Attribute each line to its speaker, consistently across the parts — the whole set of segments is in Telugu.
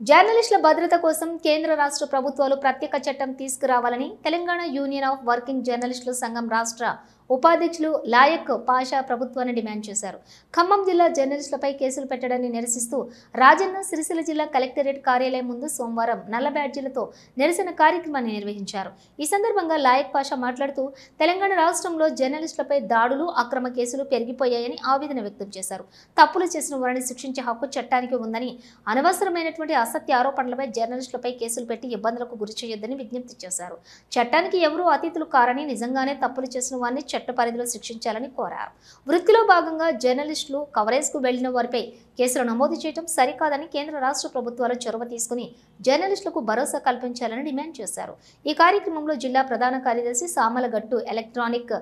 Speaker 1: జర్నలిస్టుల భద్రత కోసం కేంద్ర రాష్ట్ర ప్రభుత్వాలు ప్రత్యేక చట్టం తీసుకురావాలని తెలంగాణ యూనియన్ ఆఫ్ వర్కింగ్ జర్నలిస్టుల సంఘం రాష్ట్ర ఉపాధ్యక్షులు లాయక్ పాషా ప్రభుత్వాన్ని డిమాండ్ చేశారు. ఖమ్మం జిల్లా జర్నలిస్టులపై కేసులు పెట్టడాన్ని నిరసిస్తూ రాజన్న సిరిసిల్ల జిల్లా కలెక్టరేట్ కార్యాలయం ముందు సోమవారం నల్ల బ్యాడ్జీలతో నిరసన కార్యక్రమాన్ని నిర్వహించారు. ఈ సందర్భంగా లాయక్ పాషా మాట్లాడుతూ తెలంగాణ రాష్ట్రంలో జర్నలిస్టులపై దాడులు, అక్రమ కేసులు పెరిగిపోయాయని ఆవేదన వ్యక్తం చేశారు. తప్పులు చేసిన వారిని శిక్షించే హక్కు చట్టానికి ఉందని, అనవసరమైనటువంటి అసత్య ఆరోపణలపై జర్నలిస్టులపై కేసులు పెట్టి ఇబ్బందులకు గురి చేయొద్దని విజ్ఞప్తి చేశారు. చట్టానికి ఎవరూ అతీతులు కారని, నిజంగానే తప్పులు చేసిన వారిని చట్ట పరిధిలో శిక్షించాలని కోరారు. వృత్తిలో భాగంగా జర్నలిస్టులు కవరేజ్కు వెళ్లిన వారిపై కేసులు నమోదు చేయడం సరికాదని కేంద్ర రాష్ట్ర ప్రభుత్వాలు చొరవ తీసుకుని జర్నలిస్టులకు భరోసా కల్పించాలని డిమాండ్ చేశారు. ఈ కార్యక్రమంలో జిల్లా ప్రధాన కార్యదర్శి సామలగట్టు ఎలక్ట్రానిక్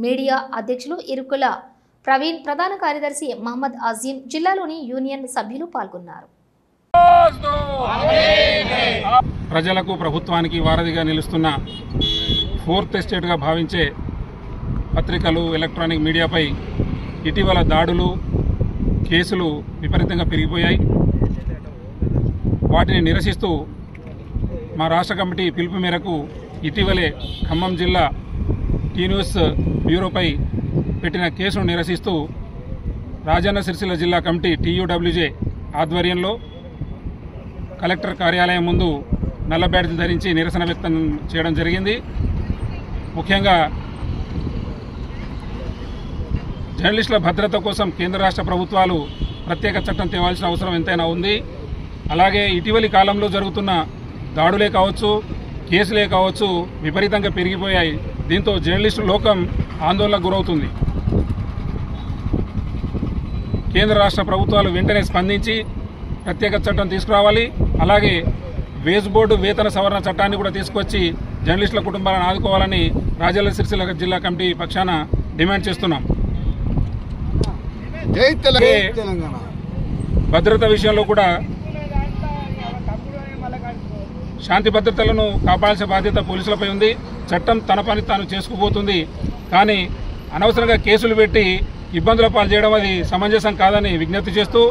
Speaker 1: మీడియా అధ్యక్షులు ఇరుకుల ప్రవీణ్, ప్రధాన కార్యదర్శి మహమ్మద్ అజీం, జిల్లాలోని యూనియన్ సభ్యులు పాల్గొన్నారు.
Speaker 2: ప్రజలకు ప్రభుత్వానికి వారధిగా నిలుస్తున్న ఫోర్త్ ఎస్టేట్గా భావించే పత్రికలు, ఎలక్ట్రానిక్ మీడియాపై ఇటీవల దాడులు, కేసులు విపరీతంగా పెరిగిపోయాయి. వాటిని నిరసిస్తూ మా రాష్ట్ర కమిటీ పిలుపు మేరకు ఇటీవలే ఖమ్మం జిల్లా టీ న్యూస్ బ్యూరోపై పెట్టిన కేసును నిరసిస్తూ రాజన్న సిరిసిల్ల జిల్లా కమిటీ TUWJ ఆధ్వర్యంలో కలెక్టర్ కార్యాలయం ముందు నల్ల బ్యాడ్జీలు ధరించి నిరసన వ్యక్తం చేయడం జరిగింది. ముఖ్యంగా జర్నలిస్టుల భద్రత కోసం కేంద్ర రాష్ట్ర ప్రభుత్వాలు ప్రత్యేక చట్టం తేవాల్సిన అవసరం ఎంతైనా ఉంది. అలాగే ఇటీవలి కాలంలో జరుగుతున్న దాడులే కావచ్చు, కేసులే కావచ్చు విపరీతంగా పెరిగిపోయాయి. దీంతో జర్నలిస్టు లోకం ఆందోళనకు గురవుతుంది. కేంద్ర రాష్ట్ర ప్రభుత్వాలు వెంటనే స్పందించి ప్రత్యేక చట్టం తీసుకురావాలి. అలాగే వేజ్ బోర్డు వేతన సవరణ చట్టాన్ని కూడా తీసుకొచ్చి జర్నలిస్టుల కుటుంబాలను ఆదుకోవాలని రాజన్న సిరిసిల్ల జిల్లా కమిటీ పక్షాన డిమాండ్ చేస్తున్నాం. భద్రత విషయంలో కూడా శాంతి భద్రతలను కాపాడాల్సిన బాధ్యత పోలీసులపై ఉంది. చట్టం తన పని తాను చేసుకుపోతుంది. కానీ అనవసరంగా కేసులు పెట్టి ఇబ్బందుల పాలు చేయడం అది సమంజసం కాదని విజ్ఞప్తి చేస్తూ,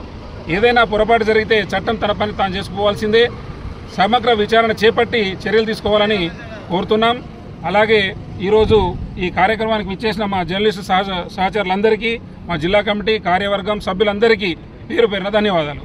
Speaker 2: ఏదైనా పొరపాటు జరిగితే చట్టం తన పని తాను చేసుకుపోవాల్సిందే. సమగ్ర విచారణ చేపట్టి చర్యలు తీసుకోవాలని కోరుతున్నాం. అలాగే ఈరోజు ఈ కార్యక్రమానికి విచ్చేసిన మా జర్నలిస్టు సహచరులందరికీ, మా జిల్లా కమిటీ కార్యవర్గం సభ్యులందరికీ పేరు పేరున ధన్యవాదాలు.